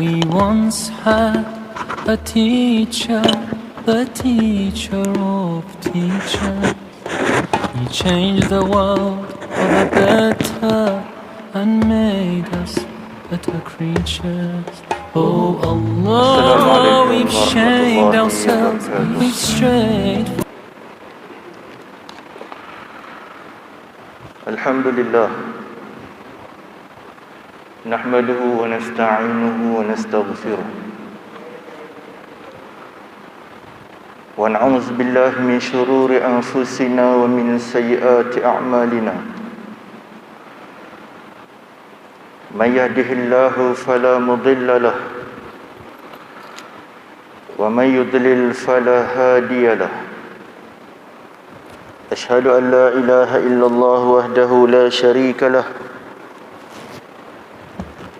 We once had a teacher, the teacher of teachers. He changed the world for the better and made us better creatures. Oh Allah, we've shamed ourselves, we've strayed. Alhamdulillah. Nahmaduhu wa nasta'inuhu wa nastaghfiruh. Wa na'udzu billahi min shururi anfusina wa min sayyiati a'malina. May yahdihillahu fala mudilla lahu wa may yudlil fala hadiya lahu. Ashhadu an la ilaha illallah wahdahu la sharika lahu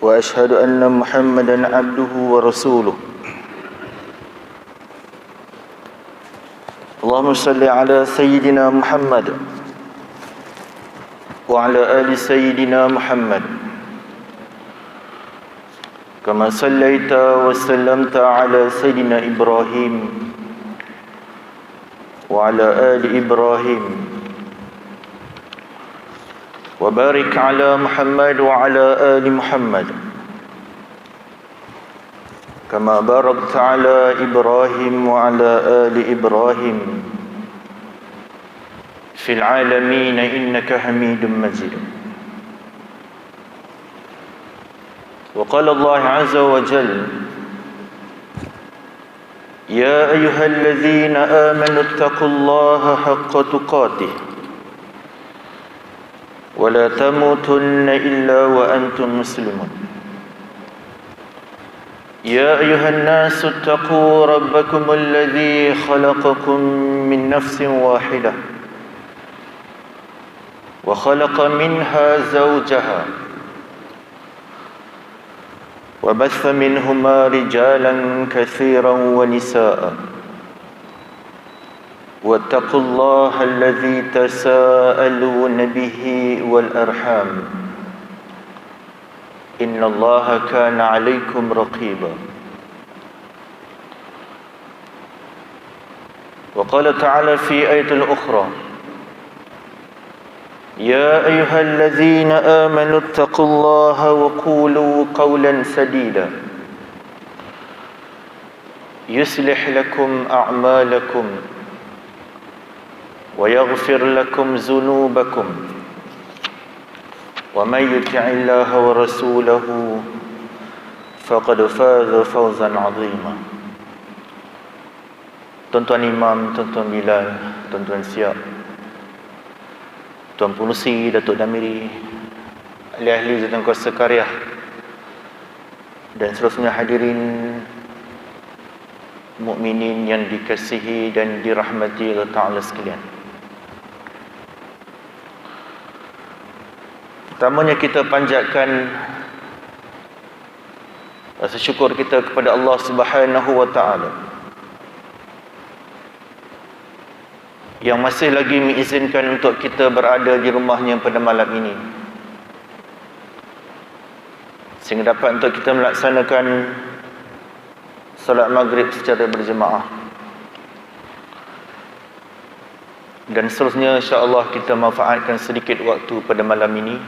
wa ashhadu anna Muhammadan abduhu wa rasuluh. Allahumma salli ala sayyidina Muhammad wa ala ali sayyidina Muhammad kama sallaita wa sallamta ala sayyidina Ibrahim wa ala ali Ibrahim wa barik ala Muhammad wa ala ali Muhammad kama barakta ala Ibrahim wa ala ali Ibrahim fil alamin innaka Hamidum Majid. Wa qala Allah azza wa jalla ya ayyuhalladzina amanu taqullaha haqqa tuqatih ولا تموتن إلا وأنتم مسلمون يا أيها الناس اتقوا ربكم الذي خلقكم من نفس واحدة وخلق منها زوجها وبث منهما رجالا كثيرا ونساء واتقوا الله الذي تساءلون به والأرحام إن الله كان عليكم رقيبا. وقال تعالى في آية أخرى يا أيها الذين آمنوا اتقوا الله وقولوا قولا سديدا يصلح لكم أعمالكم ويغفر لكم ذنوبكم ومن يطع الله ورسوله فقد فاز فوزا عظيما. Tuan-tuan Imam, Tuan-tuan Bilal, Tuan-tuan Siap, Tuan Penusi, Datuk Damiri, ahli-ahli Jawatan Kuasa Karya, dan seterusnya hadirin mukminin yang dikasihi dan dirahmati Allah Ta'ala sekalian. Pertamanya kita panjatkan rasa syukur kita kepada Allah Subhanahu wa Ta'ala yang masih lagi mengizinkan untuk kita berada di rumahnya pada malam ini, sehingga dapat untuk kita melaksanakan salat maghrib secara berjemaah. Dan seterusnya insya-Allah kita manfaatkan sedikit waktu pada malam ini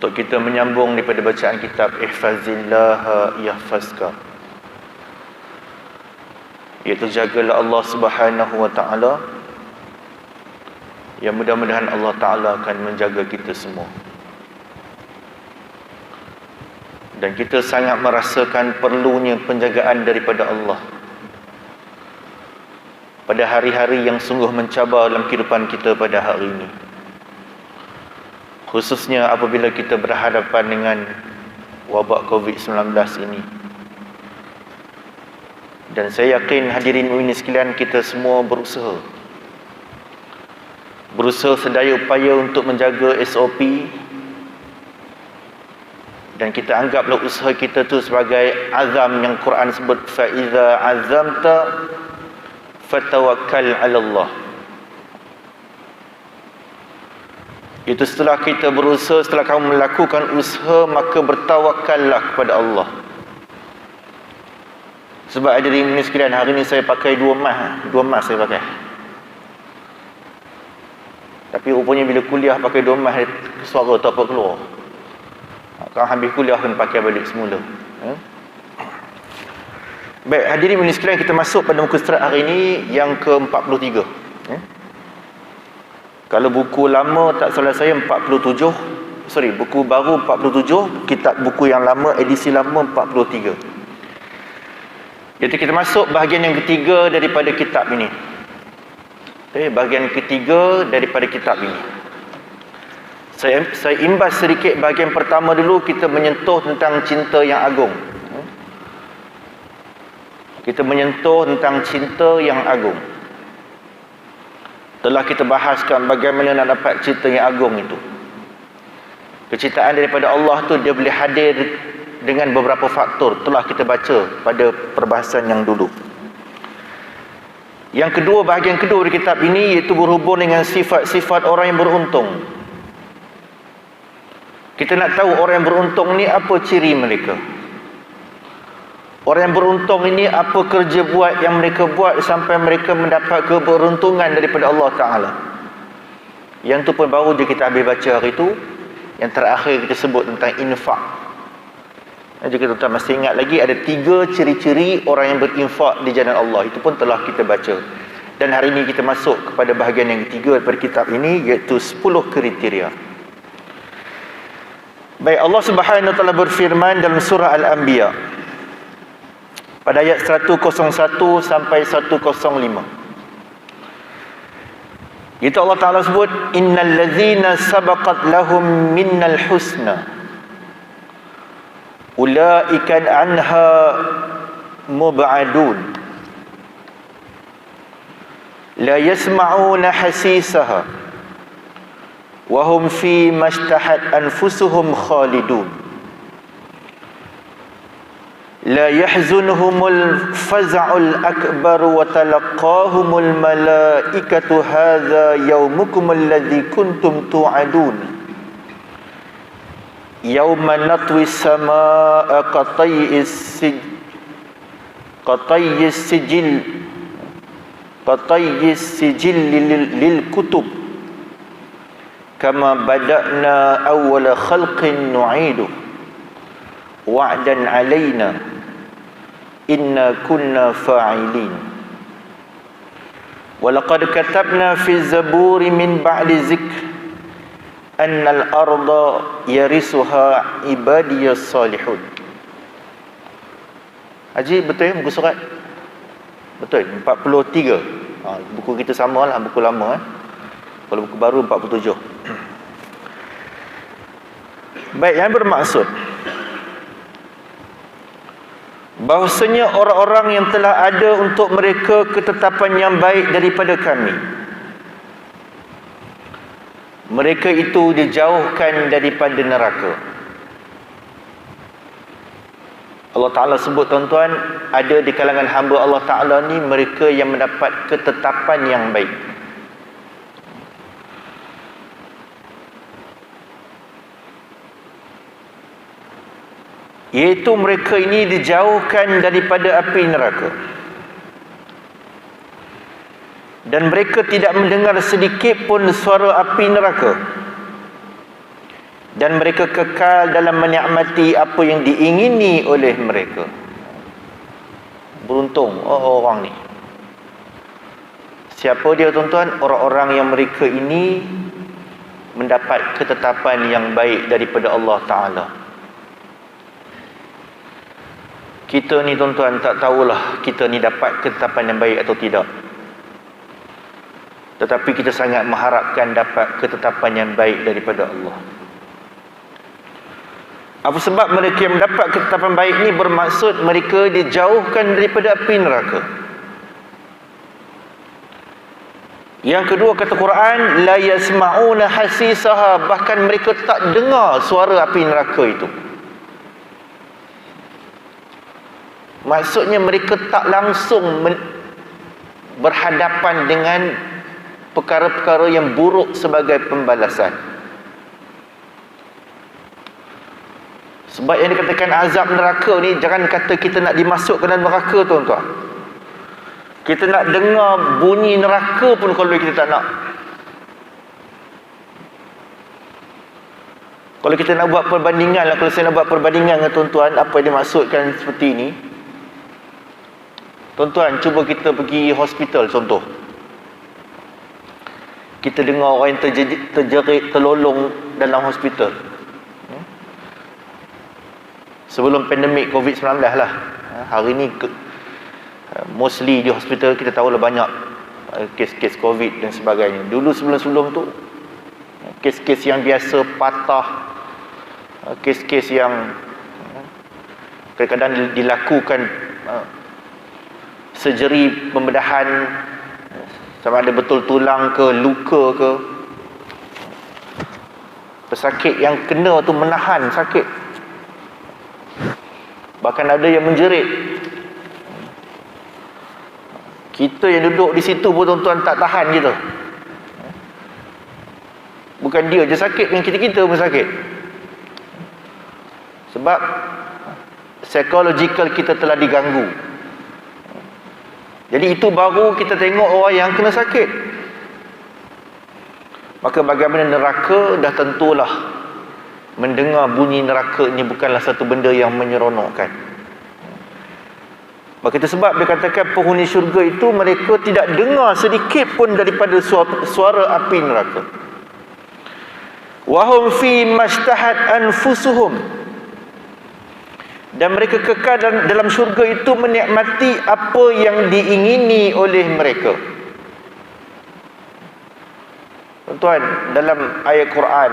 untuk kita menyambung daripada bacaan kitab Ihfazillah Yahfazka, iaitu jagalah Allah Subhanahu wa Ta'ala, yang mudah-mudahan Allah Ta'ala akan menjaga kita semua. Dan kita sangat merasakan perlunya penjagaan daripada Allah pada hari-hari yang sungguh mencabar dalam kehidupan kita pada hari ini, khususnya apabila kita berhadapan dengan wabak COVID-19 ini. Dan saya yakin hadirin mukminin sekalian, kita semua berusaha sedaya upaya untuk menjaga SOP, dan kita anggaplah usaha kita tu sebagai azam yang Quran sebut, fa iza azamta fatawakkal 'ala Allah. Itu setelah kita berusaha, setelah kamu melakukan usaha, maka bertawakallah kepada Allah. Sebab hadirin ini sekalian, hari ni saya pakai 2 mas saya pakai. Tapi rupanya bila kuliah pakai 2 mas, suara tak apa keluar. Kalau habis kuliah kena pakai balik semula. Baik, hadirin ini sekalian, kita masuk pada muka surat hari ini yang ke-43. Kalau buku lama tak salah saya 47, buku baru 47, kitab buku yang lama, edisi lama 43. Jadi kita masuk bahagian yang ketiga daripada kitab ini. Bahagian ketiga daripada kitab ini. Saya imbas sedikit bahagian pertama dulu, kita menyentuh tentang cinta yang agung. Kita menyentuh tentang cinta yang agung. Telah kita bahaskan bagaimana nak dapat cinta yang agung itu. Kecintaan daripada Allah tu dia boleh hadir dengan beberapa faktor. Telah kita baca pada perbahasan yang dulu. Yang kedua, bahagian kedua dari kitab ini, iaitu berhubung dengan sifat-sifat orang yang beruntung. Kita nak tahu orang yang beruntung ni apa ciri mereka. Orang yang beruntung ini apa kerja buat yang mereka buat sampai mereka mendapat keberuntungan daripada Allah Ta'ala. Yang tu pun baru je kita habis baca hari tu. Yang terakhir kita sebut tentang infak. Jadi kita masih ingat lagi ada 3 ciri-ciri orang yang berinfak di jalan Allah. Itu pun telah kita baca. Dan hari ini kita masuk kepada bahagian yang ketiga daripada kitab ini, iaitu 10 kriteria. Baik, Allah Subhanahu Wa Ta'ala berfirman dalam surah Al-Anbiya pada ayat 101 sampai 105. Itu Allah Ta'ala sebut, innal ladzina sabaqat lahum minnal husna ulaika anha mub'adun la yasma'una hasisaha wa hum fi mashtahat anfusuhum khalidun la yahzunhumul faz'ul akbar wa talaqahumul malaikatu hadza yaumukum alladzi kuntum tu'adun yauma natwi samaa qatayyis sijil lil kutub kama bada'na awwala khalqin nu'idu wa'dan 'alaina inna kunna fa'ilin wa laqad katabna fi zaburi min ba'di zikr annal arda yarisuha ibadiyas salihun. Haji, betul ya buku surat? Betul, 43. Buku kita samalah, buku lama. Kalau buku baru 47. Baik, yang bermaksud bahawasanya orang-orang yang telah ada untuk mereka ketetapan yang baik daripada kami, mereka itu dijauhkan daripada neraka. Allah Ta'ala sebut, tuan-tuan, ada di kalangan hamba Allah Ta'ala ni mereka yang mendapat ketetapan yang baik. Iaitu mereka ini dijauhkan daripada api neraka. Dan mereka tidak mendengar sedikit pun suara api neraka. Dan mereka kekal dalam menikmati apa yang diingini oleh mereka. Beruntung orang ni. Siapa dia, tuan-tuan? Orang-orang yang mereka ini mendapat ketetapan yang baik daripada Allah Ta'ala. Kita ni, tuan-tuan, tak tahulah kita ni dapat ketetapan yang baik atau tidak. Tetapi kita sangat mengharapkan dapat ketetapan yang baik daripada Allah. Apa sebab mereka yang mendapat ketetapan baik ni bermaksud mereka dijauhkan daripada api neraka. Yang kedua, kata Quran, la yasma'una hasisaha, bahkan mereka tak dengar suara api neraka itu. Maksudnya mereka tak langsung berhadapan dengan perkara-perkara yang buruk sebagai pembalasan. Sebab yang dikatakan azab neraka ni, jangan kata kita nak dimasukkan dalam neraka, tuan-tuan. Kita nak dengar bunyi neraka pun kalau kita tak nak. Kalau kita nak buat perbandingan lah, kalau saya nak buat perbandingan dengan tuan-tuan, apa yang dimaksudkan seperti ini. Tuan-tuan, cuba kita pergi hospital contoh. Kita dengar orang yang terjerit, terlolong dalam hospital. Sebelum pandemik COVID-19 lah. Hari ni mostly di hospital kita tahu lah banyak kes-kes COVID dan sebagainya. Dulu sebelum-sebelum tu, kes-kes yang biasa patah, kes-kes yang kadang-kadang dilakukan surgery pembedahan, sama ada betul tulang ke, luka ke. Pesakit yang kena tu menahan sakit. Bahkan ada yang menjerit. Kita yang duduk di situ pun tuan-tuan tak tahan gitu. Bukan dia je sakit, dengan kita-kita pun sakit. Sebab psychological kita telah diganggu. Jadi itu baru kita tengok orang yang kena sakit. Maka bagaimana neraka, dah tentulah mendengar bunyi neraka ini bukanlah satu benda yang menyeronokkan. Maka itu sebab dia katakan penghuni syurga itu mereka tidak dengar sedikit pun daripada suara api neraka. Wahum fi mashtahat anfusuhum, dan mereka kekal dalam syurga itu menikmati apa yang diingini oleh mereka. Tuan-tuan, dalam ayat Quran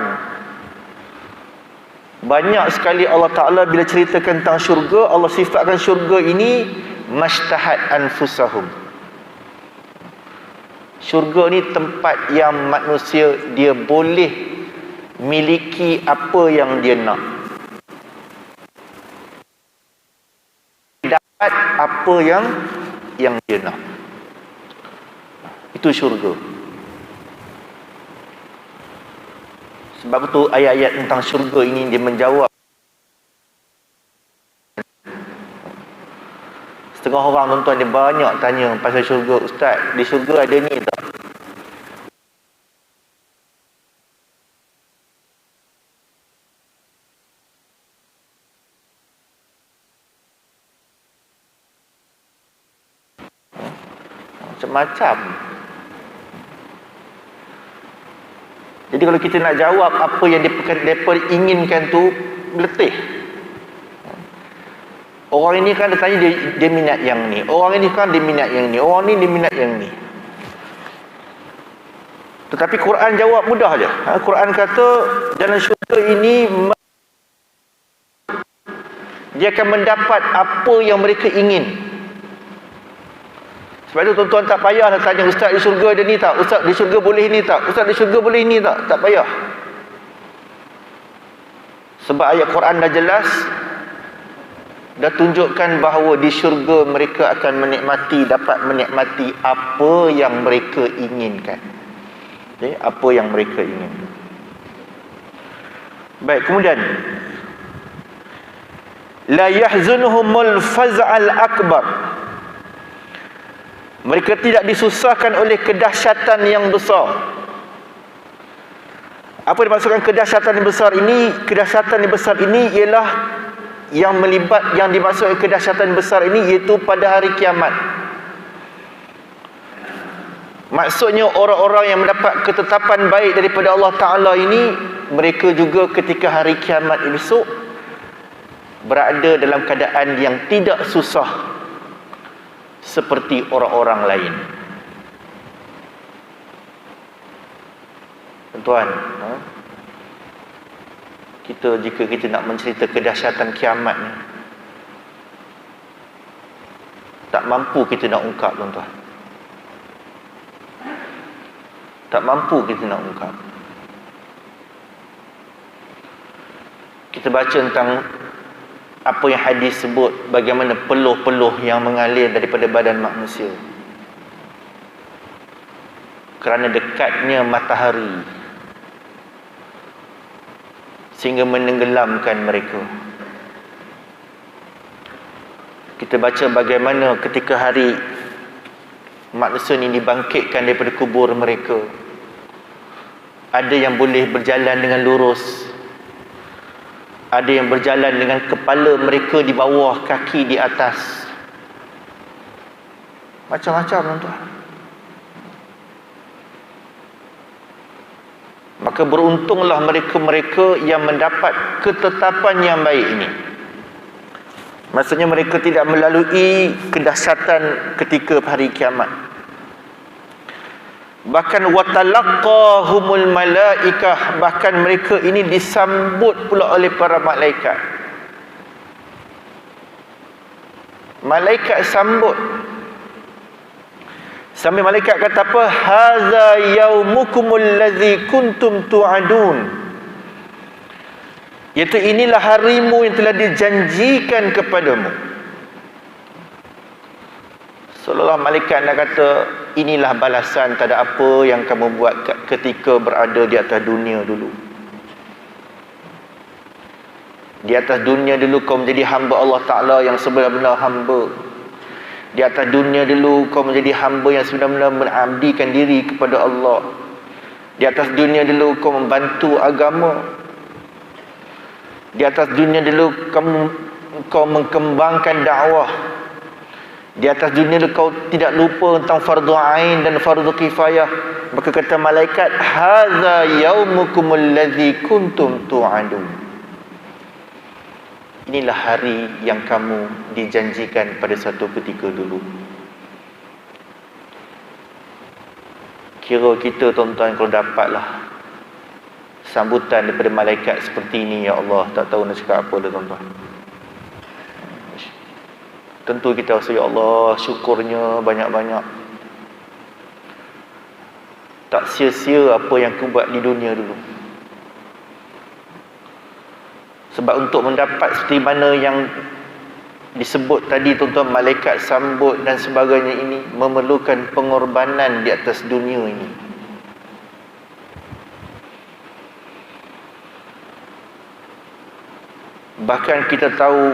banyak sekali Allah Ta'ala bila ceritakan tentang syurga, Allah sifatkan syurga ini mashtahat anfusahum. Syurga ni tempat yang manusia dia boleh miliki apa yang dia nak, dapat apa yang dia nak. Itu syurga. Sebab itu ayat-ayat tentang syurga ini dia menjawab. Setengah orang tuan-tuan dia banyak tanya pasal syurga. Ustaz, di syurga ada ni tak? Macam-macam. Jadi kalau kita nak jawab apa yang mereka inginkan tu, letih. Orang ini kan dia tanya dia minat yang ni, orang ini kan dia minat yang ni, orang ni dia minat yang ni. Tetapi Quran jawab mudah je. Quran kata dalam syurga ini dia akan mendapat apa yang mereka ingin. Sebab itu tuan-tuan tak payahlah tanya, Ustaz di syurga ada ni tak? Ustaz di syurga boleh ni tak? Ustaz di syurga boleh ni tak? Tak payah. Sebab ayat Quran dah jelas, dah tunjukkan bahawa di syurga mereka akan dapat menikmati apa yang mereka inginkan. Okay? Apa yang mereka inginkan. Baik, kemudian la yahzunuhumul faz'al akbar. Mereka tidak disusahkan oleh kedahsyatan yang besar. Apa dimaksudkan kedahsyatan yang besar ini? Kedahsyatan yang besar ini ialah yang dimaksudkan kedahsyatan besar ini iaitu pada hari kiamat. Maksudnya orang-orang yang mendapat ketetapan baik daripada Allah Ta'ala ini, mereka juga ketika hari kiamat esok berada dalam keadaan yang tidak susah seperti orang-orang lain. Tuan, jika kita nak mencerita kedahsyatan kiamat ni, tak mampu kita nak ungkap, tuan-tuan. Tak mampu kita nak ungkap. Kita baca tentang apa yang hadis sebut, bagaimana peluh-peluh yang mengalir daripada badan manusia kerana dekatnya matahari sehingga menenggelamkan mereka. Kita baca bagaimana ketika hari manusia ini dibangkitkan daripada kubur mereka, ada yang boleh berjalan dengan lurus, ada yang berjalan dengan kepala mereka di bawah, kaki di atas. Macam-macam, tuan-tuan. Maka beruntunglah mereka-mereka yang mendapat ketetapan yang baik ini. Maksudnya mereka tidak melalui kedahsyatan ketika hari kiamat. Bahkan watalaqahumul malaikah, bahkan mereka ini disambut pula oleh para malaikat. Malaikat sambut. Sambil malaikat kata apa? Haza yaumukumul ladzi kuntum tu'adun. Iaitu inilah harimu yang telah dijanjikan kepadamu. Seolah-olah malaikat nak kata, inilah balasan tak ada apa yang kamu buat ketika berada di atas dunia dulu. Di atas dunia dulu kau menjadi hamba Allah Ta'ala yang sebenar-benar hamba. Di atas dunia dulu kau menjadi hamba yang sebenar-benar mengabdikan diri kepada Allah. Di atas dunia dulu kau membantu agama. Di atas dunia dulu kau mengkembangkan dakwah. Di atas dunia dulu kau tidak lupa tentang fardu ain dan fardu kifayah. Maka kata malaikat, hadza yaumukumul ladzi kuntum tu'adun. Inilah hari yang kamu dijanjikan pada satu ketika dulu. Kira kita, tuan-tuan, kalau dapatlah sambutan daripada malaikat seperti ini, ya Allah, tak tahu nak cakap apa dah, tuan-tuan. Tentu kita rasa, ya Allah, syukurnya banyak-banyak. Tak sia-sia apa yang aku buat di dunia dulu. Sebab untuk mendapat seperti mana yang disebut tadi, tuan-tuan, malaikat sambut dan sebagainya, ini memerlukan pengorbanan di atas dunia ini. Bahkan kita tahu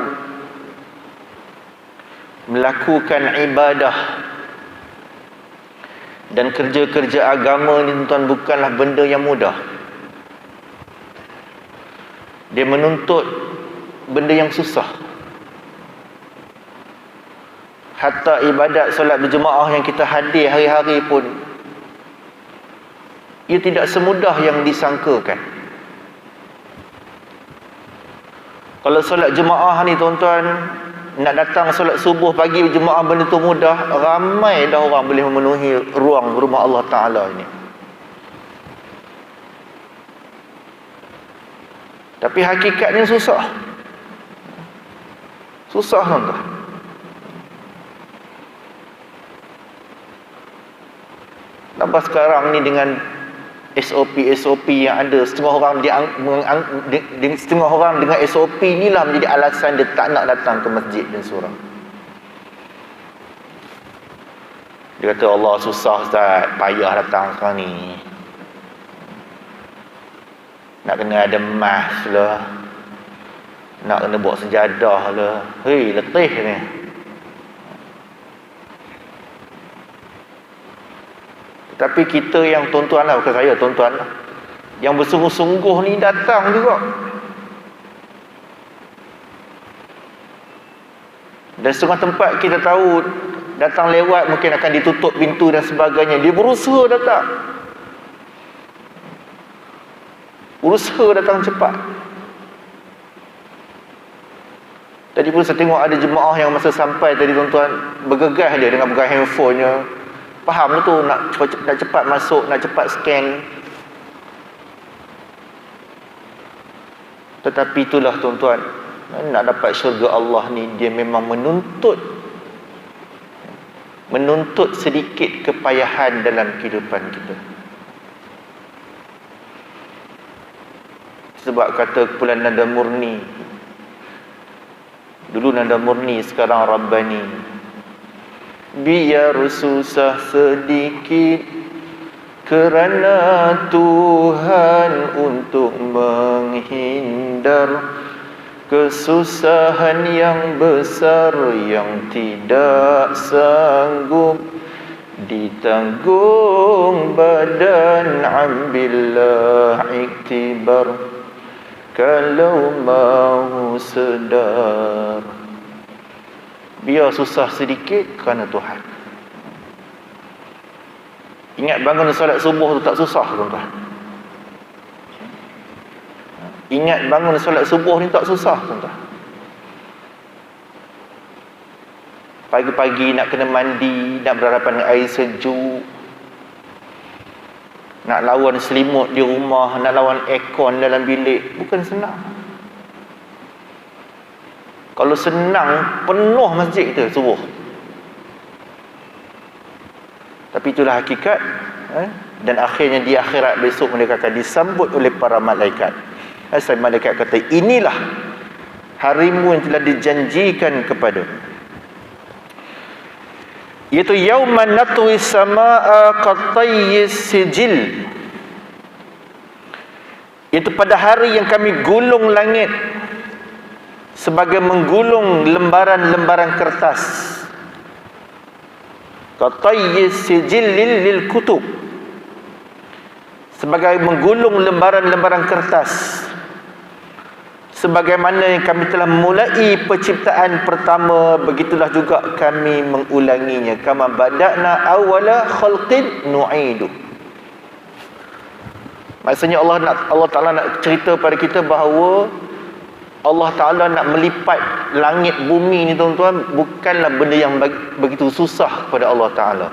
melakukan ibadah dan kerja-kerja agama ni, tuan-tuan, bukanlah benda yang mudah. Dia menuntut benda yang susah. Hatta ibadat solat berjemaah yang kita hadir hari-hari pun, ia tidak semudah yang disangkakan. Kalau solat jemaah ni, tuan-tuan, nak datang solat subuh pagi berjemaah benda tu mudah, ramai dah orang boleh memenuhi ruang rumah Allah Ta'ala ini. Tapi hakikatnya susah. Susah, tuan-tuan. Nampak sekarang ni dengan SOP yang ada, setengah orang dengan SOP inilah menjadi alasan dia tak nak datang ke masjid dan surau. Dia kata, Allah susah Ustaz, payah datang sekarang ni. Nak kena ada emas lah, nak kena bawa sejadah lah. Hei, letih ni. Tapi kita yang, tuan-tuan lah, bukan saya, tuan-tuan lah, yang bersungguh-sungguh ni datang juga. Dan setengah tempat kita tahu, datang lewat mungkin akan ditutup pintu dan sebagainya, dia berusaha datang. Usaha datang cepat. Tadi pun saya tengok ada jemaah yang masa sampai tadi, tuan-tuan, bergegas dia dengan pegang handphonenya. Faham tu, nak cepat masuk, nak cepat scan. Tetapi itulah, tuan-tuan, nak dapat syurga Allah ni, dia memang menuntut sedikit kepayahan dalam kehidupan kita. Sebab kata kumpulan nada murni, dulu nada murni, sekarang Rabbani. Biar susah sedikit kerana Tuhan untuk menghindar kesusahan yang besar yang tidak sanggup ditanggung badan, ambillah iktibar kalau mau sedar. Biar susah sedikit kerana Tuhan. Ingat bangun solat subuh tu tak susah, tuan-tuan. Ingat bangun solat subuh ni tak susah, tuan-tuan. Pagi-pagi nak kena mandi, nak berhadapan dengan air sejuk, nak lawan selimut di rumah, nak lawan aircon dalam bilik, bukan senang. Kalau senang, penuh masjid kita subuh. Tapi itulah hakikat. Dan akhirnya di akhirat besok mereka akan disambut oleh para malaikat. Asal malaikat kata, inilah harimu yang telah dijanjikan kepada, iaitu yauman natwi samaa qatayyis sijil, iaitu pada hari yang kami gulung langit sebagai menggulung lembaran-lembaran kertas. Qatayyis sijil lil kutub, sebagai menggulung lembaran-lembaran kertas, sebagaimana yang kami telah memulai penciptaan pertama, begitulah juga kami mengulanginya. Kama bada'na awwala khalqin nu'idu. Maksudnya Allah Ta'ala nak cerita pada kita bahawa Allah Ta'ala nak melipat langit bumi ni, tuan-tuan, bukanlah benda yang begitu susah kepada Allah Ta'ala.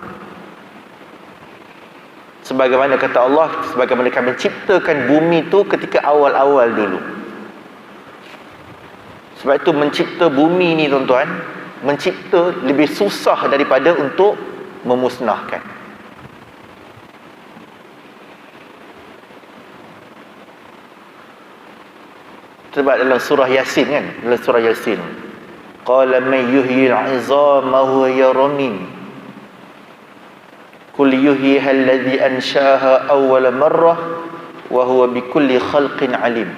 Sebagaimana kata Allah, sebagaimana kami ciptakan bumi tu ketika awal-awal dulu. Sebab itu mencipta bumi ni, tuan-tuan, mencipta lebih susah daripada untuk memusnahkan. Sebab dalam surah Yasin kan, dalam surah Yasin, qala man yuhyil 'izama huwa yaramim qul yuhyiha alladhi ansha'aha awwala marrah wa huwa bikulli khalqin alim.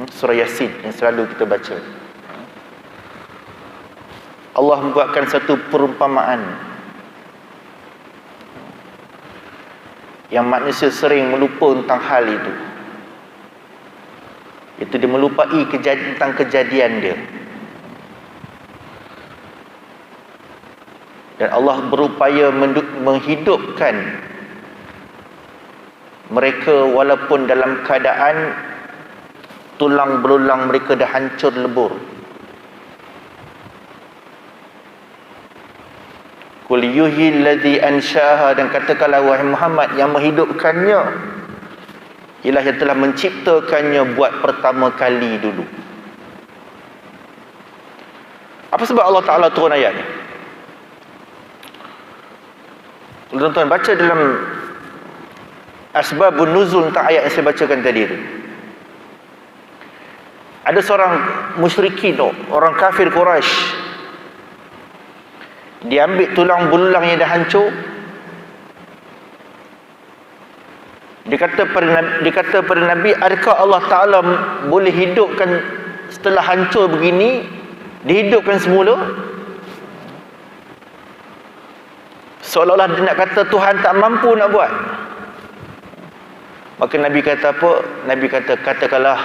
Surah Yasin yang selalu kita baca. Allah membuatkan satu perumpamaan yang manusia sering melupa tentang hal itu. Itu dia melupai tentang kejadian dia. Dan Allah berupaya menghidupkan mereka walaupun dalam keadaan tulang belulang mereka dah hancur lebur. Qul yuhyil ladzi ansha'aha, dan katakanlah wahai Muhammad, yang menghidupkannya ialah yang telah menciptakannya buat pertama kali dulu. Apa sebab Allah Ta'ala turun ayat ni? Tuan-tuan baca dalam asbabun nuzul tentang ayat yang saya bacakan tadi tu. Ada seorang musyrikin, orang kafir Quraisy, dia ambil tulang belulang yang dah hancur. Dia kata pada Nabi, adakah Allah Ta'ala boleh hidupkan setelah hancur begini, dihidupkan semula? Seolah-olah dia nak kata Tuhan tak mampu nak buat. Maka Nabi kata apa? Nabi kata, katakanlah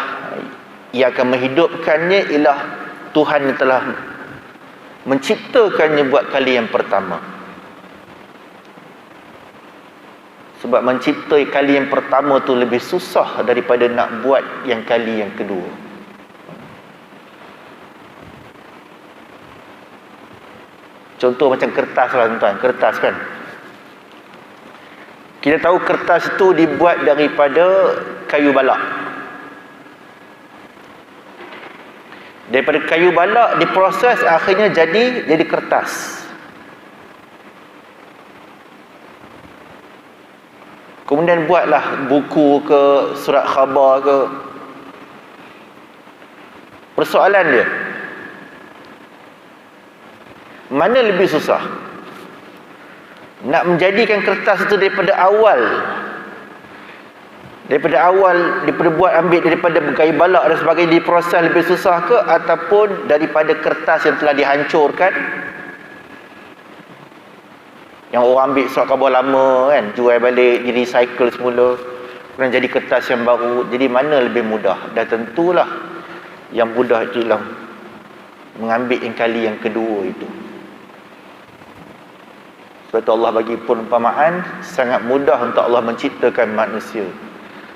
ia akan menghidupkannya ialah Tuhan yang telah menciptakannya buat kali yang pertama. Sebab mencipta kali yang pertama tu lebih susah daripada nak buat yang kali yang kedua. Contoh macam kertas lah, tuan-tuan. Kertas kan, kita tahu kertas itu dibuat daripada kayu balak. Daripada kayu balak diproses, akhirnya jadi kertas. Kemudian buatlah buku ke, surat khabar ke. Persoalan dia, mana lebih susah? Nak menjadikan kertas itu daripada awal Daripada awal, daripada buat ambil daripada kayu balak dan sebagainya, diproses lebih susah ke, ataupun daripada kertas yang telah dihancurkan, yang orang ambil surat khabar lama kan, jual balik, jadi recycle semula, kemudian jadi kertas yang baru. Jadi mana lebih mudah? Dan tentulah yang mudah itu ialah mengambil yang kali yang kedua itu. Sebab itu Allah bagi perumpamaan, sangat mudah untuk Allah menciptakan manusia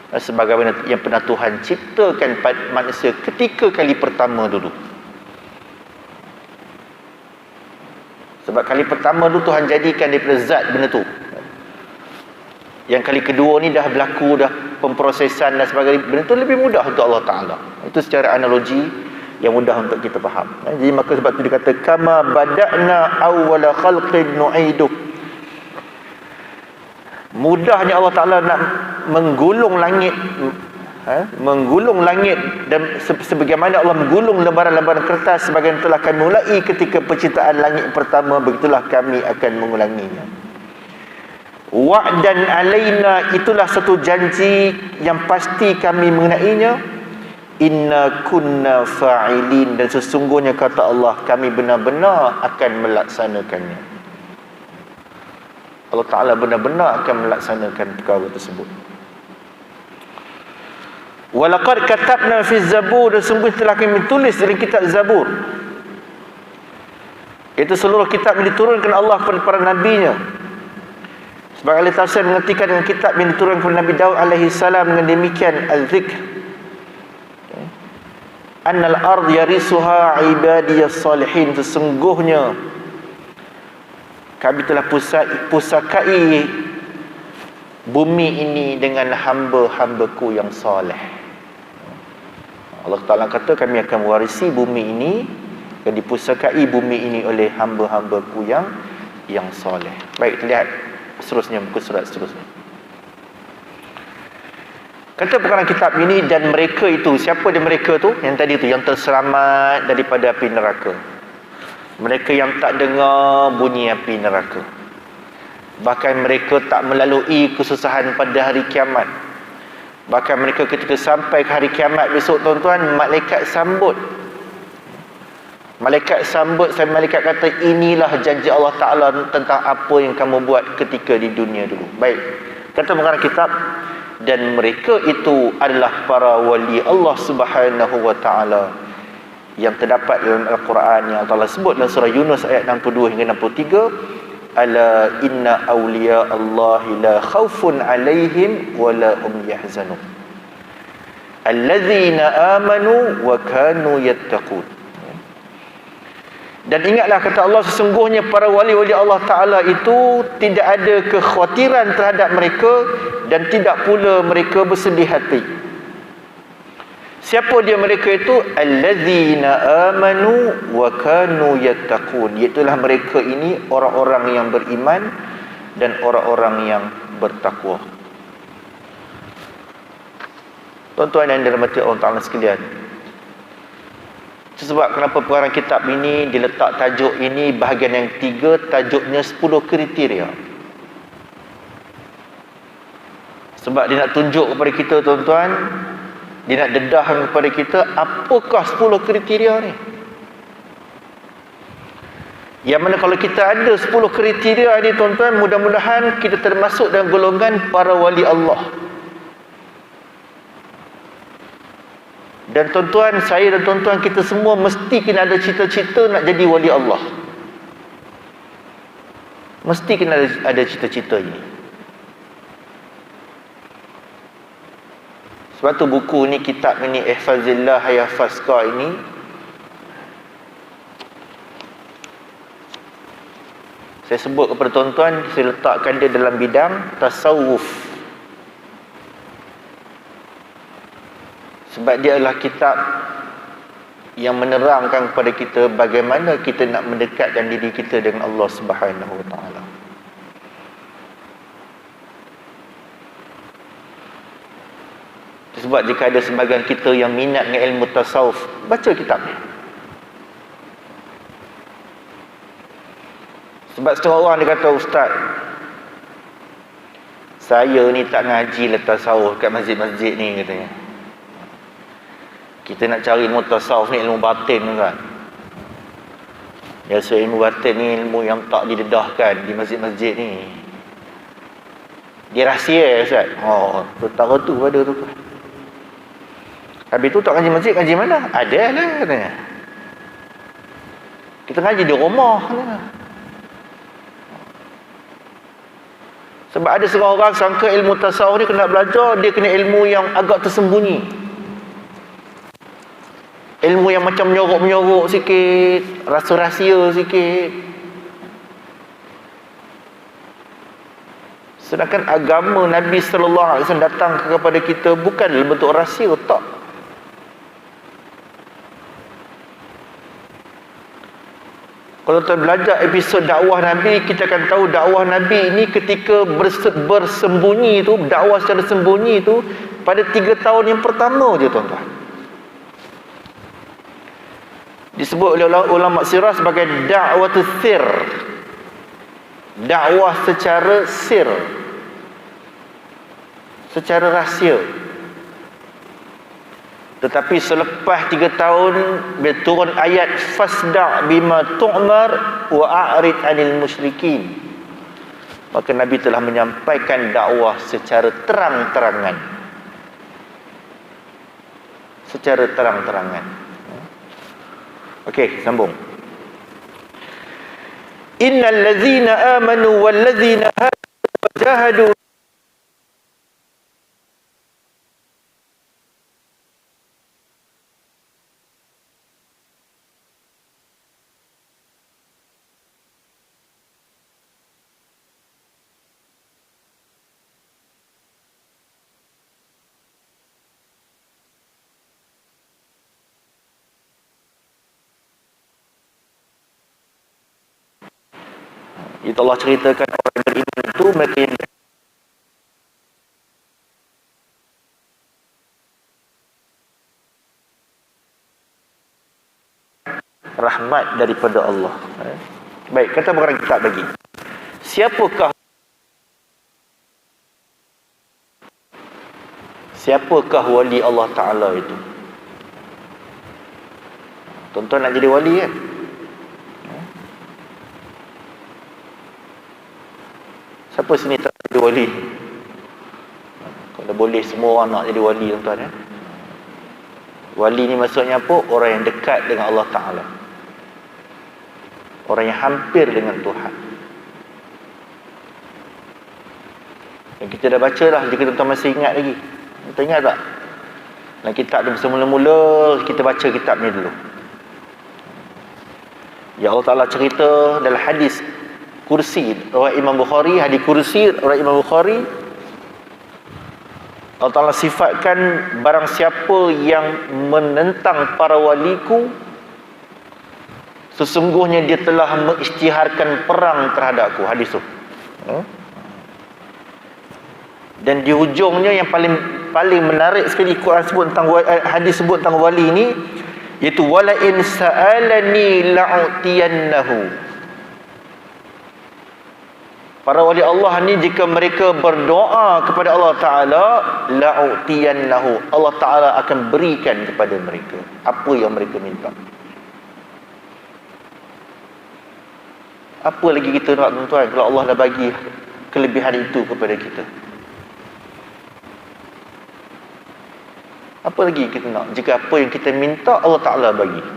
sebagaimana yang pernah Tuhan ciptakan manusia ketika kali pertama dulu. Sebab kali pertama dulu Tuhan jadikan daripada zat benda tu. Yang kali kedua ni dah berlaku, dah pemprosesan dan sebagainya, benda tu lebih mudah untuk Allah Ta'ala. Itu secara analogi yang mudah untuk kita faham. Jadi maka sebab tu dia kata kama bada'na awwala khalqin nu'idu. Mudahnya Allah Ta'ala nak menggulung langit, menggulung langit, dan sebagaimana Allah menggulung lembaran-lembaran kertas sebagaimana telah kami mulai ketika penciptaan langit pertama, begitulah kami akan mengulanginya. Wa'dan alaina, itulah satu janji yang pasti kami mengenainya. Inna kunna fa'ilin, dan sesungguhnya kata Allah, kami benar-benar akan melaksanakannya. Allah Ta'ala benar-benar akan melaksanakan perkara tersebut. Walaqad katabna fi Zabur, dan sungguh telah kami tulis dalam kitab Zabur. Itu seluruh kitab yang diturunkan Allah kepada para nabinya. Sebagai ahli tafsir mengertikan dengan kitab yang diturunkan kepada Nabi Daud alaihi salam dengan demikian, al-zikr annal ard yarisuha ibadiyas salihin, sesungguhnya kami telah pusakai bumi ini dengan hamba-hambaku yang soleh. Allah Ta'ala kata kami akan mewarisi bumi ini, dan dipusakai bumi ini oleh hamba-hambaku yang soleh. Baik, kita lihat seterusnya, muka surat seterusnya. Kata perkataan kitab ini, dan mereka itu, siapa dia mereka tu? Yang tadi tu, yang terselamat daripada api neraka. Mereka yang tak dengar bunyi api neraka. Bahkan mereka tak melalui kesusahan pada hari kiamat. Bahkan mereka ketika sampai ke hari kiamat besok, tuan-tuan, malaikat sambut. Malaikat sambut, sampai malaikat kata, inilah janji Allah Ta'ala tentang apa yang kamu buat ketika di dunia dulu. Baik, kata pengarang kitab, dan mereka itu adalah para wali Allah Subhanahu wa Ta'ala yang terdapat dalam Al-Quran, yang Allah sebut dalam surah Yunus ayat 62 hingga 63. Ala inna awliya Allahi la khawfun alaihim wa la hum yahzanun allazina amanu wa kanu yattaqun. Dan ingatlah kata Allah, sesungguhnya para wali-wali Allah Ta'ala itu tidak ada kekhawatiran terhadap mereka, dan tidak pula mereka bersedih hati. Siapa dia mereka itu? Allazina amanu wa kanu yattaqun, iaitulah mereka ini orang-orang yang beriman dan orang-orang yang bertakwa. Tuan-tuan yang dirahmati Allah Ta'ala sekalian, sebab kenapa pengarang kitab ini diletak tajuk ini bahagian yang 3, tajuknya 10 kriteria. Sebab dia nak tunjuk kepada kita, tuan-tuan, dia nak dedahkan kepada kita apakah 10 kriteria ni. Yang mana kalau kita ada 10 kriteria ni, tuan-tuan, mudah-mudahan kita termasuk dalam golongan para wali Allah. Dan tuan-tuan, saya dan tuan-tuan, kita semua mesti kena ada cita-cita nak jadi wali Allah. Mesti kena ada cita-cita ini. Sebab tu buku ni, kitab ini, Ihfazillah Yahfazka ini, saya sebut kepada tuan-tuan, saya letakkan dia dalam bidang tasawuf. Sebab dia adalah kitab yang menerangkan kepada kita bagaimana kita nak mendekatkan diri kita dengan Allah Subhanahu wa Ta'ala. Sebab jika ada sebahagian kita yang minat dengan ilmu tasawuf, baca kitab ni. Sebab setengah orang dia kata, Ustaz, Saya ni tak ngaji lah tasawuf kat masjid-masjid ni katanya. Kita nak cari ilmu tasawuf ni ilmu batin kan. Biasa ilmu batin ni ilmu yang tak didedahkan di masjid-masjid ni. Dia rahsia Ustaz. Oh, perkara tu pada tu. Habis tu tak ngaji masjid, ngaji mana? Ada lah katanya. Kita ngaji di rumah lah. Sebab ada setengah orang sangka ilmu tasawuf ni kena belajar, dia kena ilmu yang agak tersembunyi. Ilmu yang macam menyorok-menyorok sikit, rasa rahsia sikit. Sedangkan agama Nabi sallallahu alaihi wasallam datang kepada kita bukan dalam bentuk rahsia, tak. Kalau kita belajar episod dakwah Nabi, kita akan tahu dakwah Nabi ini ketika bersembunyi tu, dakwah secara sembunyi tu pada 3 tahun yang pertama je tuan-tuan. Disebut oleh ulama sirah sebagai da'watus sir. Dakwah secara sir. Secara rahsia. Tetapi selepas 3 tahun bila turun ayat fasda' bima tu'mar wa a'rid 'anil musyrikin, maka Nabi telah menyampaikan dakwah secara terang-terangan. Secara terang-terangan. Okey, sambung. Innal ladzina amanu wal ladzina jahadu itu Allah ceritakan orang yang beriman itu mereka yang rahmat daripada Allah. Baik, kata orang kitab lagi. Siapakah wali Allah Ta'ala itu? Tuan-tuan nak jadi wali kan? Siapa sini tak jadi wali? Kalau boleh semua orang nak jadi wali tuan-tuan ya. Wali ni maksudnya apa? Orang yang dekat dengan Allah Ta'ala. Orang yang hampir dengan Tuhan. Dan kita dah baca dah, jika tuan-tuan masih ingat lagi. Tuan ingat tak? Dalam kitab tu semula-mula kita baca kitab ni dulu. Ya Allah Ta'ala cerita dalam hadis kursi riwayat Imam Bukhari, hadis kursi riwayat Imam Bukhari, Allah Ta'ala sifatkan barang siapa yang menentang para waliku, sesungguhnya dia telah mengisytiharkan perang terhadapku. Hadis tu. Dan di hujungnya yang paling menarik sekali Quran sebut tentang hadis sebut tentang wali ni, iaitu wala in sa'alani la'utiyannahu. Para wali Allah ni jika mereka berdoa kepada Allah Ta'ala, la'utiyannahu, Allah Ta'ala akan berikan kepada mereka apa yang mereka minta. Apa lagi kita nak tuan-tuan kalau Allah dah bagi kelebihan itu kepada kita? Apa lagi kita nak jika apa yang kita minta Allah Ta'ala bagi?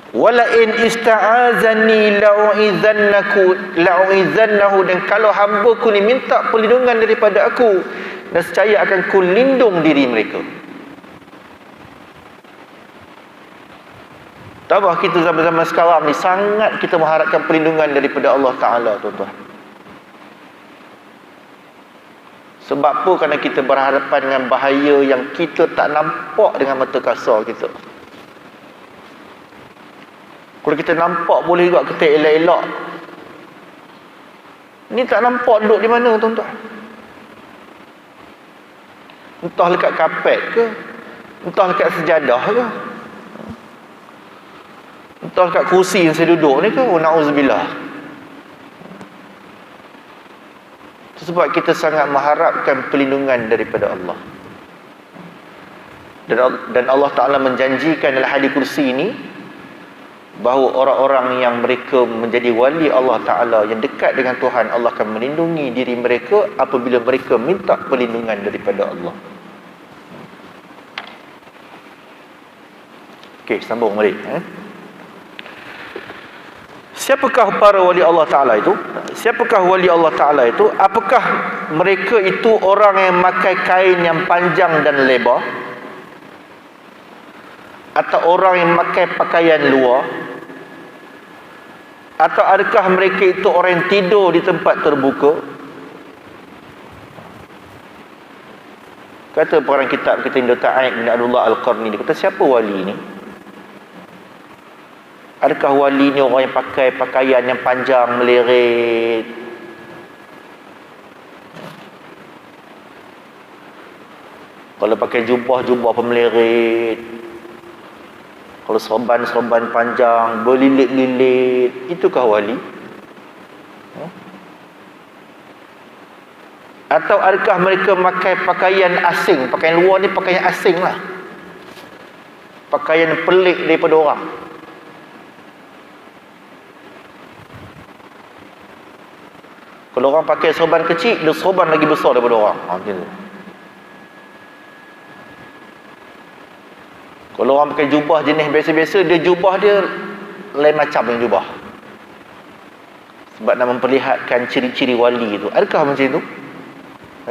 Wala in ista'azani la'u'izannahu, dan kalau hamba ku ni minta perlindungan daripada aku, nescaya akan ku lindung diri mereka. Tambah kita zaman-zaman sekarang ni sangat kita mengharapkan perlindungan daripada Allah Ta'ala tuan-tuan. Sebab apa? Kerana kita berhadapan dengan bahaya yang kita tak nampak dengan mata kasar kita. Kalau kita nampak boleh juga kita elak-elak. Ni tak nampak duduk di mana tuan-tuan. Entah dekat kapet ke, entah dekat sejadah ke, entah dekat kursi yang saya duduk ni ke. Na'udzubillah. sebab kita sangat mengharapkan perlindungan daripada Allah. Dan Allah Ta'ala menjanjikan dalam hadis kursi ini bahawa orang-orang yang mereka menjadi wali Allah Ta'ala, yang dekat dengan Tuhan, Allah akan melindungi diri mereka apabila mereka minta perlindungan daripada Allah. Okey, sambung balik. Siapakah para wali Allah Ta'ala itu? Siapakah wali Allah Ta'ala itu? Apakah mereka itu orang yang memakai kain yang panjang dan lebar? Atau orang yang memakai pakaian luar? Atau adakah mereka itu orang yang tidur di tempat terbuka? Kata pengarang kitab kita, Dr. Aib bin Abdullah Al-Qarni, dia kata, siapa wali ini? Adakah wali ni orang yang pakai pakaian yang panjang meleret? Kalau pakai jubah pemeleret, kalau serban panjang berlilit-lilit, itukah wali? Atau adakah mereka memakai pakaian asing? Pakaian luar ni pakaian asing lah, pakaian pelik daripada orang. Kalau orang pakai serban kecil, dia serban lagi besar daripada orang. Macam tu. Kalau orang pakai jubah jenis biasa-biasa, jubah dia lain macam dengan jubah. Sebab nak memperlihatkan ciri-ciri wali itu. Adakah macam itu?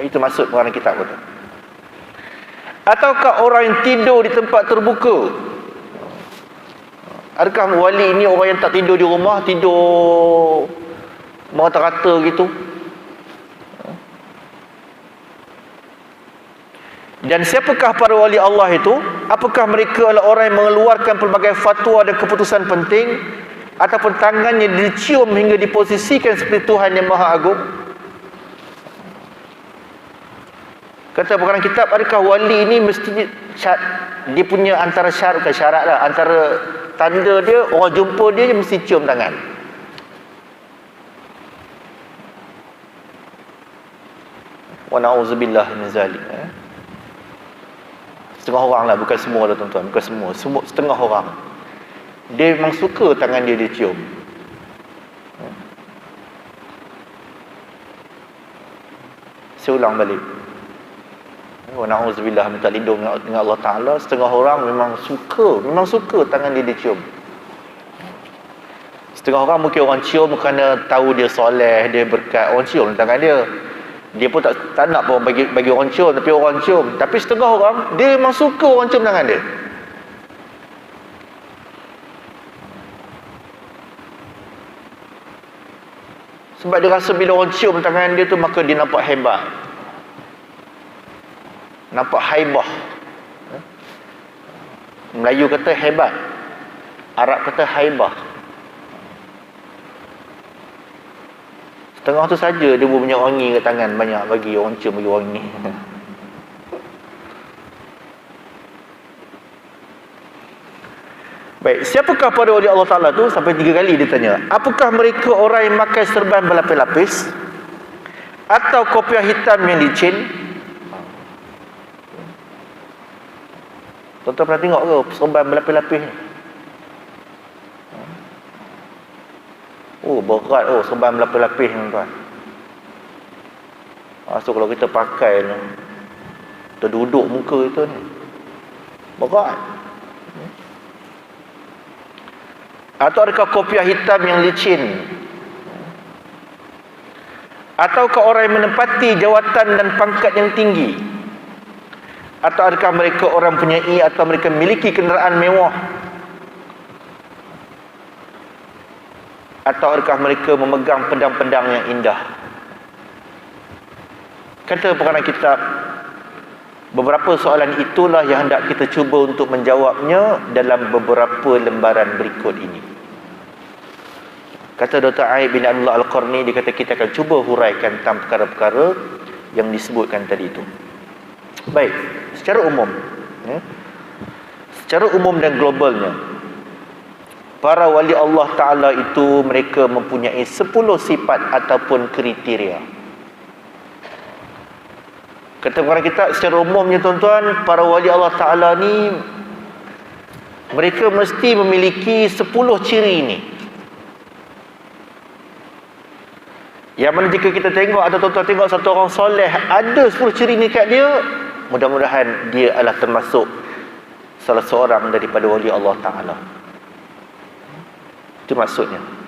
Itu maksud pengarang kitab itu. Ataukah orang yang tidur di tempat terbuka? Adakah wali ini orang yang tak tidur di rumah, tidur merata-rata gitu? Dan siapakah para wali Allah itu? Apakah mereka adalah orang yang mengeluarkan pelbagai fatwa dan keputusan penting, ataupun tangannya dicium hingga diposisikan seperti Tuhan yang Maha Agung? Kata pengarang kitab, adakah wali ini mesti dia punya antara syarat lah, antara tanda dia, orang jumpa dia mesti cium tangan. Wa na'udzubillah min zalik. Setengah orang lah, bukan semua lah tuan-tuan, bukan semua, setengah orang dia memang suka tangan dia dicium. Saya ulang balik, wa na'udzubillah, minta lindung dengan Allah Ta'ala. Setengah orang memang suka tangan dia dicium. Setengah orang mungkin orang cium kerana tahu dia soleh, dia berkat, orang cium tangan dia. Dia pun tak nak pun bagi orang cium, tapi orang cium. Tapi setengah orang, dia memang suka orang cium tangan dia. Sebab dia rasa bila orang cium tangan dia tu, maka dia nampak hebat, nampak haibah. Melayu kata hebat, Arab kata haibah. Setengah tu saja dia buat banyak wangi kat tangan, banyak bagi orang cium, bagi wangi. Baik, siapakah para wali Allah Ta'ala tu? Sampai 3 kali dia tanya. Apakah mereka orang yang makai serban berlapis-lapis, atau kopiah hitam yang licin? Tuan-tuan pernah tengok ke serban berlapis-lapis ni? Oh, berat serban berlapis-lapis tuan-tuan. So kalau kita pakai ni, terduduk muka itu ni, berat. Atau adakah kopiah hitam yang licin? Ataukah orang yang menempati jawatan dan pangkat yang tinggi? Atau adakah mereka orang punyai atau mereka memiliki kenderaan mewah? Atau adakah mereka memegang pedang-pedang yang indah? Kata pengarang kitab, beberapa soalan itulah yang hendak kita cuba untuk menjawabnya dalam beberapa lembaran berikut ini. Kata Dr. Aib bin Abdullah Al-Qarni, dia kata kita akan cuba huraikan tentang perkara-perkara yang disebutkan tadi itu. Baik, secara umum, secara umum dan globalnya, para wali Allah Ta'ala itu mereka mempunyai 10 sifat ataupun kriteria. Kata orang kita secara umumnya tuan-tuan, para wali Allah Ta'ala ni mereka mesti memiliki 10 ciri ini. Yang mana jika kita tengok atau tuan-tuan tengok satu orang soleh ada 10 ciri ni kat dia, mudah-mudahan dia adalah termasuk salah seorang daripada wali Allah Ta'ala. Itu maksudnya.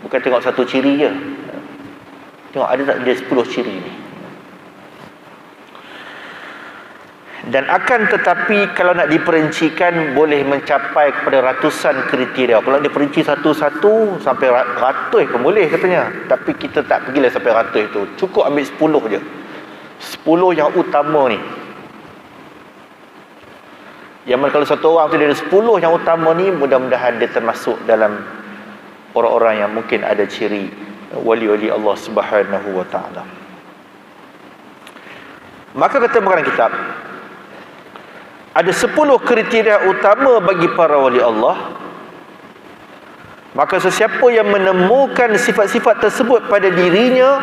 Bukan tengok satu ciri je. Tengok ada tak dia 10 ciri ni. Dan akan tetapi kalau nak diperincikan boleh mencapai kepada ratusan kriteria. Kalau diperinci satu-satu sampai ratus pun boleh katanya. Tapi kita tak pergilah sampai ratus tu. Cukup ambil 10 je. 10 yang utama ni. Yang mana kalau satu orang tu dia ada 10 yang utama ni, mudah-mudahan dia termasuk dalam orang-orang yang mungkin ada ciri wali-wali Allah Subhanahu wa Ta'ala. Maka kata pengarang kitab, ada 10 kriteria utama bagi para wali Allah. Maka sesiapa yang menemukan sifat-sifat tersebut pada dirinya,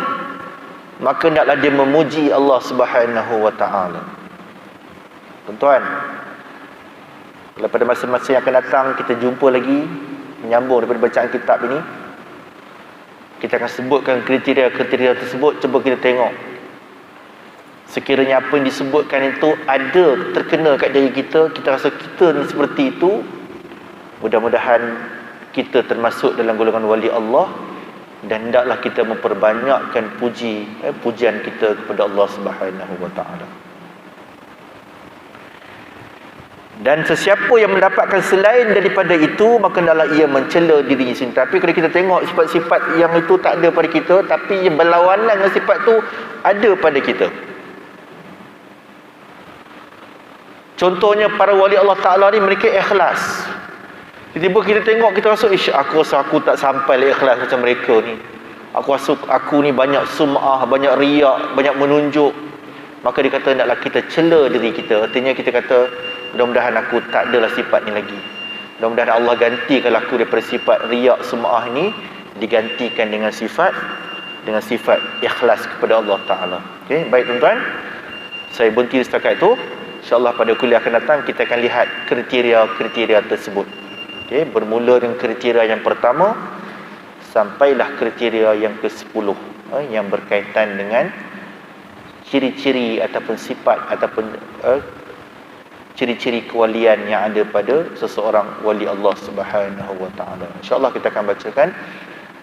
maka hendaklah dia memuji Allah Subhanahu wa Ta'ala. Tuan-tuan, kalau pada masa-masa yang akan datang kita jumpa lagi, menyambung daripada bacaan kitab ini, kita akan sebutkan kriteria-kriteria tersebut. Cuba kita tengok, sekiranya apa yang disebutkan itu ada terkena kat diri kita, kita rasa kita ni seperti itu, mudah-mudahan kita termasuk dalam golongan wali Allah. Dan hendaklah kita memperbanyakkan pujian kita kepada Allah Subhanahu wa Ta'ala. Dan sesiapa yang mendapatkan selain daripada itu, maka hendaklah ia mencela dirinya sendiri. Tapi kalau kita tengok sifat-sifat yang itu tak ada pada kita, tapi yang berlawanan dengan sifat itu ada pada kita. Contohnya para wali Allah Ta'ala ni, mereka ikhlas. Tiba-tiba kita tengok, kita rasa, aku rasa aku tak sampai lah ikhlas macam mereka ni. Aku rasa aku ni banyak sum'ah, banyak riak, banyak menunjuk. Maka dia kata, hendaklah kita cela diri kita. Artinya kita kata, mudah-mudahan aku tak adalah sifat ni lagi. Mudah-mudahan Allah gantikan aku daripada sifat riak, sum'ah ni, digantikan dengan sifat ikhlas kepada Allah Ta'ala. Okay, baik tuan-tuan, saya berhenti setakat itu. InsyaAllah pada kuliah akan datang kita akan lihat kriteria-kriteria tersebut. Okay, bermula dengan kriteria yang pertama sampailah kriteria yang ke-10, yang berkaitan dengan ciri-ciri ataupun sifat ataupun ciri-ciri kewalian yang ada pada seseorang wali Allah Subhanahu wa Ta'ala. InsyaAllah kita akan bacakan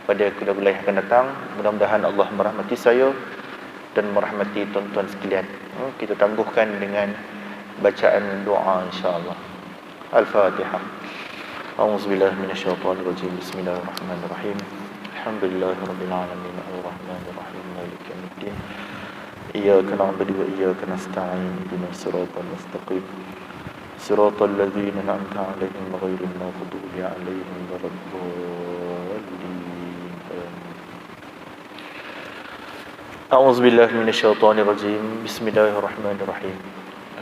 pada kuliah yang akan datang. Mudah-mudahan Allah merahmati saya dan merahmati tuan-tuan sekalian. Kita tangguhkan dengan bacaan doa insya-Allah. Al-Fatihah. A'udzubillahi minasyaitonirrajim. Bismillahirrahmanirrahim. Alhamdulillahirabbil alamin arrahmanir rahim maliki yaumiddin. Iyyaka na'budu wa iyyaka nasta'in. Ihdinas siratal mustaqim. Siratal ladzina an'amta 'alaihim ghairil maghdubi 'alaihim waladdallin. A'udzubillahi minasyaitonirrajim. Bismillahirrahmanirrahim.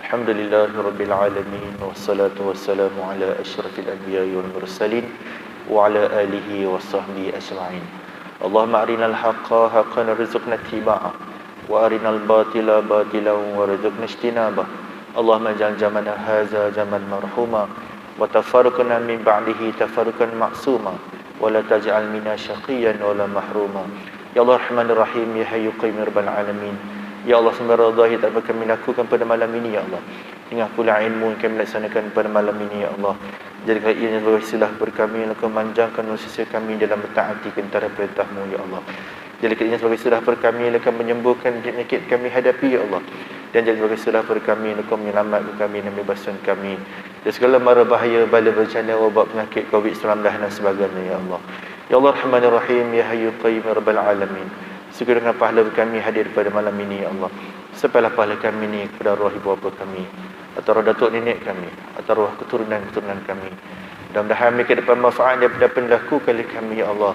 Alhamdulillahirabbil alamin wassalatu wassalamu ala asyrafil anbiya'i wal mursalin wa ala alihi washabbihi ajma'in. Allahumma arinal haqqa haqqan warzuqna ittiba'ah wa arinal batila batilan warzuqna ijtinabah. Allahumma ja'al jamana hadza jaman marhuma wa tafarraqna min ba'dihi tafarruqan ma'suma wa la taj'al minna syaqiyyan wa la mahruma. Ya Allah Rahmanir Rahim, ya Hayyu Qayyum Rabbal Alamin. Ya Allah, semua radha yang kami lakukan pada malam ini ya Allah, dengan pula ilmu yang kami laksanakan pada malam ini ya Allah, jadikan ianya sebagai wasilah bagi kami, lakukan manjangkan usaha kami dalam mentaati antara perintah-Mu ya Allah. Jadikan ianya sebagai wasilah bagi kami, lakukan menyembuhkan penyakit kami hadapi ya Allah, dan jadi sebagai wasilah bagi kami, lakukan menyelamatkan kami dan membebaskan kami dari segala mara bahaya, bala bencana, wabak penyakit COVID-19 dan sebagainya ya Allah. Ya Allah Rahmanir Rahim, ya Hayyu Qayyum Rabbal Alamin. Segerakan pahala kami hadir pada malam ini ya Allah. Sampailah pahala kami ini kepada arwah ibu bapa kami, atau arwah datuk nenek kami, atau arwah keturunan-keturunan kami. Mudah-mudahan mereka dapat manfaat daripada apa yang dilakukan oleh kami ya Allah,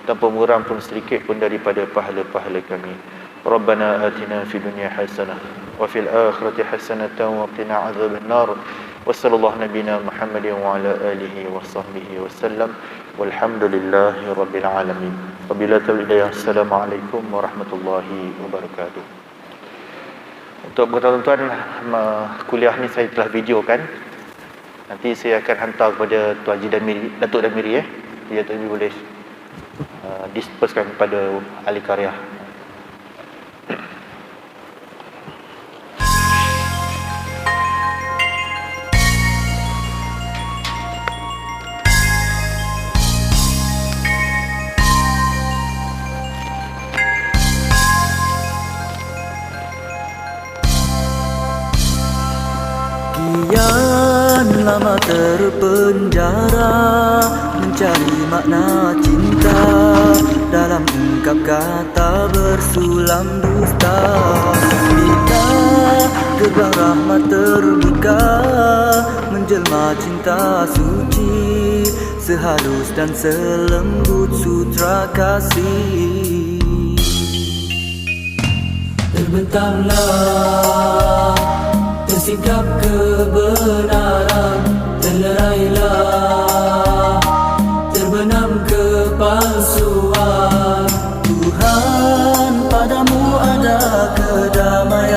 tanpa murang pun sedikit pun daripada pahala-pahala kami. Rabbana atina fid dunya hasanah wa fil akhirati hasanatan wa qina adzabannar. Wassallallahu nabiyana Muhammadin wa ala alihi wa sahbihi wasallam. Walhamdulillahi rabbil alamin. Wabillahi taufiq. Assalamualaikum warahmatullahi wabarakatuh. Untuk tuan-tuan, kuliah ni saya telah videokan. Nanti saya akan hantar kepada Tuan Haji Damiri, Datuk Damiri Dia tadi boleh dispersekan kepada ahli karya. Kian lama terpenjara mencari makna cinta, dalam ungkap kata bersulam dusta. Bila gerbang rahmat terbuka, menjelma cinta suci, sehalus dan selembut sutra kasih. Terbentanglah, tersingkap kebenaran, terlerailah